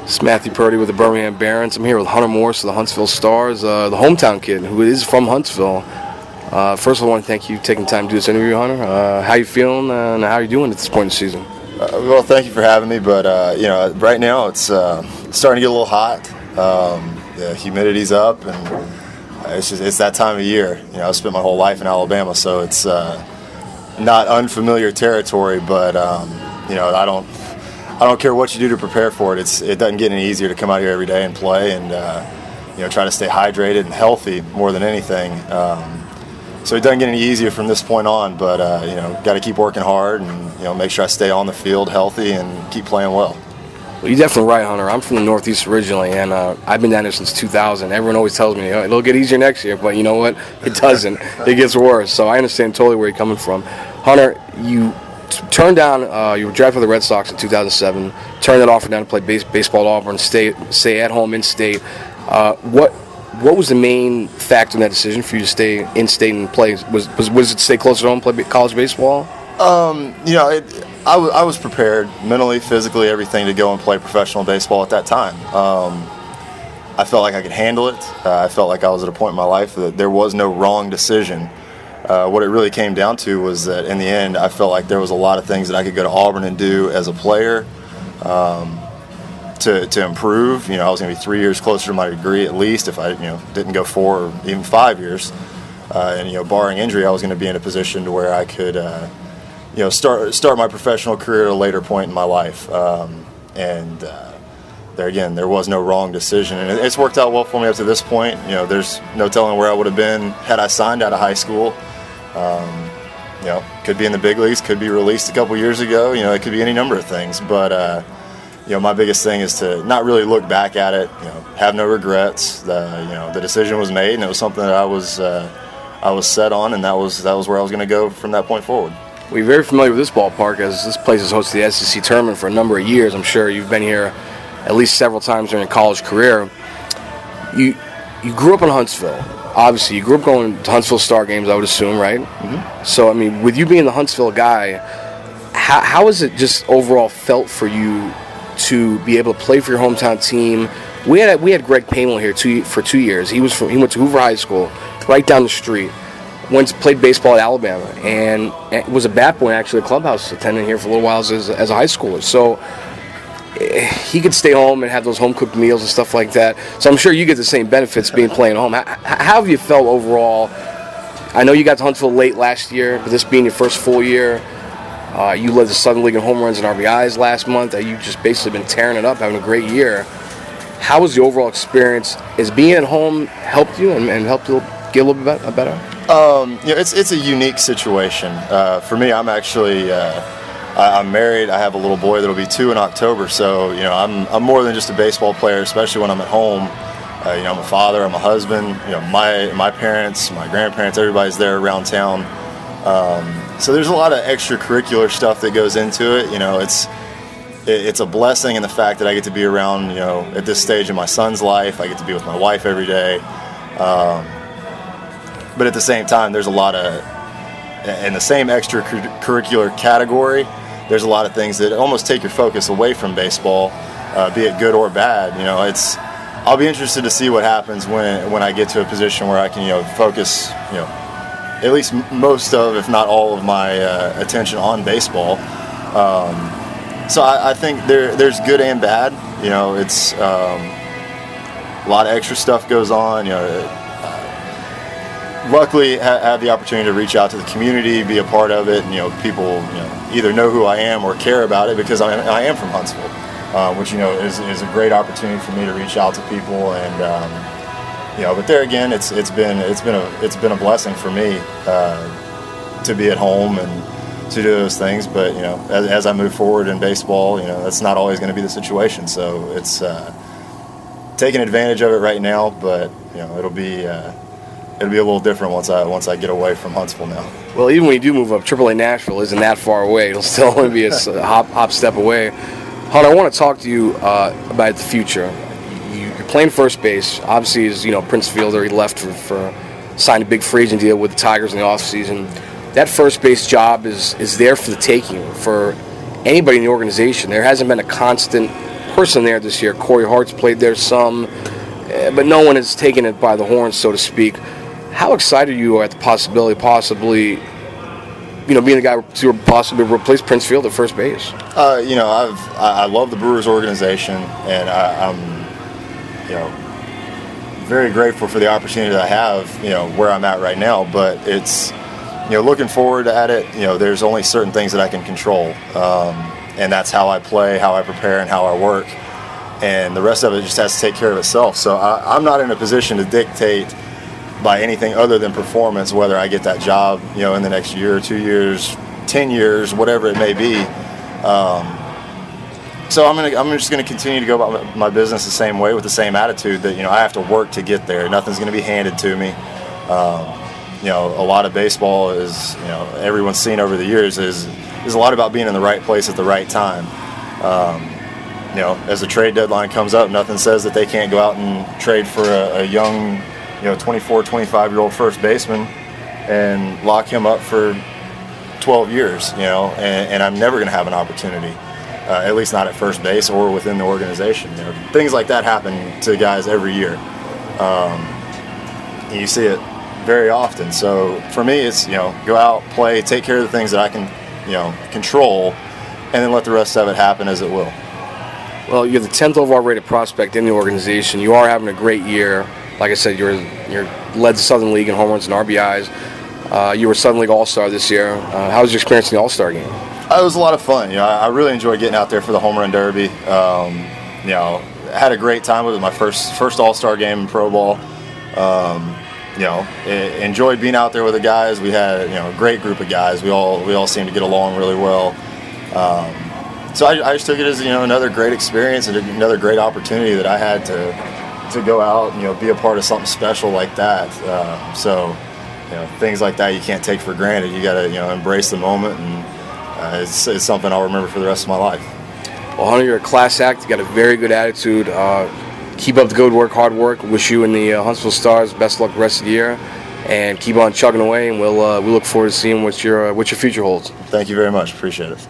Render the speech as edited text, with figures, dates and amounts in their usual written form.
It's Matthew Purdy with the Birmingham Barons. I'm here with Hunter Morris of the Huntsville Stars, the hometown kid who is from Huntsville. First of all, I want to thank you for taking time to do this interview, Hunter. How you feeling and how are you doing at this point in the season? Well, thank you for having me, but right now it's starting to get a little hot. The humidity's up, and it's that time of year. I've spent my whole life in Alabama, so it's not unfamiliar territory. But I don't care what you do to prepare for it. It doesn't get any easier to come out here every day and play, and try to stay hydrated and healthy more than anything. So it doesn't get any easier from this point on, but got to keep working hard and make sure I stay on the field healthy and keep playing well. Well, you're definitely right, Hunter. I'm from the Northeast originally, and I've been down there since 2000. Everyone always tells me it'll get easier next year, but you know what? It doesn't. It gets worse. So I understand totally where you're coming from. Hunter, you turned down. You were drafted by the Red Sox in 2007. Turned that offer down to play baseball at Auburn, stay at home in state. What was the main factor in that decision for you to stay in state and play? Was it to stay closer to home, play college baseball? I was prepared mentally, physically, everything to go and play professional baseball at that time. I felt like I could handle it. I felt like I was at a point in my life that there was no wrong decision. What it really came down to was that in the end, I felt like there was a lot of things that I could go to Auburn and do as a player to improve. I was going to be 3 years closer to my degree at least if I didn't go 4 or even 5 years. And barring injury, I was going to be in a position to where I could start my professional career at a later point in my life. There was no wrong decision, and it's worked out well for me up to this point. There's no telling where I would have been had I signed out of high school. Could be in the big leagues, could be released a couple years ago. It could be any number of things. But my biggest thing is to not really look back at it. Have no regrets. The decision was made, and it was something that I was set on, and that was where I was going to go from that point forward. We're very familiar with this ballpark, as this place has hosted the SEC tournament for a number of years. I'm sure you've been here at least several times during your college career. You grew up in Huntsville. Obviously, you grew up going to Huntsville Star games, I would assume, right? Mm-hmm. So, with you being the Huntsville guy, how has it just overall felt for you to be able to play for your hometown team? We had Greg Payne here for 2 years. He went to Hoover High School, right down the street. Played baseball at Alabama, and was a bat boy actually, a clubhouse attendant here for a little while as a high schooler. So he could stay home and have those home cooked meals and stuff like that. So I'm sure you get the same benefits playing home. How have you felt overall? I know you got to Huntsville late last year, but this being your first full year, you led the Southern League in home runs and RBIs last month. You've just basically been tearing it up, having a great year. How was the overall experience? Has being at home helped you and helped you get a little bit better? It's a unique situation. For me, I'm actually I'm married. I have a little boy that'll be 2 in October. So I'm more than just a baseball player, especially when I'm at home. I'm a father. I'm a husband. My parents, my grandparents, everybody's there around town. So there's a lot of extracurricular stuff that goes into it. It's a blessing in the fact that I get to be around. At this stage in my son's life, I get to be with my wife every day. But at the same time, there's a lot of, in the same extracurricular category, there's a lot of things that almost take your focus away from baseball, be it good or bad. I'll be interested to see what happens when I get to a position where I can, focus, at least most of, if not all of my attention on baseball. So I think there's good and bad. It's a lot of extra stuff goes on. Luckily, have the opportunity to reach out to the community, be a part of it, and people either know who I am or care about it because I am from Huntsville, which is a great opportunity for me to reach out to people, and but there again, it's been a blessing for me to be at home and to do those things. But as I move forward in baseball, that's not always going to be the situation. So it's taking advantage of it right now, but it'll be a little different once I get away from Huntsville now. Well, even when you do move up, AAA Nashville isn't that far away. It'll still only be a hop step away. Hunter, I want to talk to you about the future. You're playing first base. Obviously, as Prince Fielder, he left for signed a big free agent deal with the Tigers in the offseason. That first base job is there for the taking for anybody in the organization. There hasn't been a constant person there this year. Corey Hart's played there some, but no one has taken it by the horns, so to speak. How excited you are at the possibility, possibly, being the guy to possibly replace Prince Field at first base? I love the Brewers organization, and I'm, very grateful for the opportunity that I have, where I'm at right now. But it's, looking forward at it. There's only certain things that I can control, and that's how I play, how I prepare, and how I work. And the rest of it just has to take care of itself. So I'm not in a position to dictate by anything other than performance, whether I get that job, in the next year, 2 years, 10 years, whatever it may be. So I'm just gonna continue to go about my business the same way with the same attitude that I have to work to get there. Nothing's gonna be handed to me. A lot of baseball is, everyone's seen over the years is a lot about being in the right place at the right time. As the trade deadline comes up, nothing says that they can't go out and trade for a young 24, 25-year-old first baseman and lock him up for 12 years, and I'm never going to have an opportunity, at least not at first base or within the organization. Things like that happen to guys every year. And you see it very often. So for me, it's, go out, play, take care of the things that I can, control, and then let the rest of it happen as it will. Well, you're the 10th overall rated prospect in the organization. You are having a great year. Like I said, you're led the Southern League in home runs and RBIs. You were Southern League All-Star this year. How was your experience in the All-Star game? It was a lot of fun. I really enjoyed getting out there for the home run derby. Had a great time with it. My first All-Star game in pro ball. Enjoyed being out there with the guys. We had a great group of guys. We all seemed to get along really well. So I just took it as another great experience and another great opportunity that I had to go out and be a part of something special like that. So things like that you can't take for granted. You got to embrace the moment, and it's something I'll remember for the rest of my life. Well, Hunter, you're a class act. You got a very good attitude. Keep up the good work, hard work. Wish you and the Huntsville Stars best luck the rest of the year, and keep on chugging away. And we look forward to seeing what your future holds. Thank you very much. Appreciate it.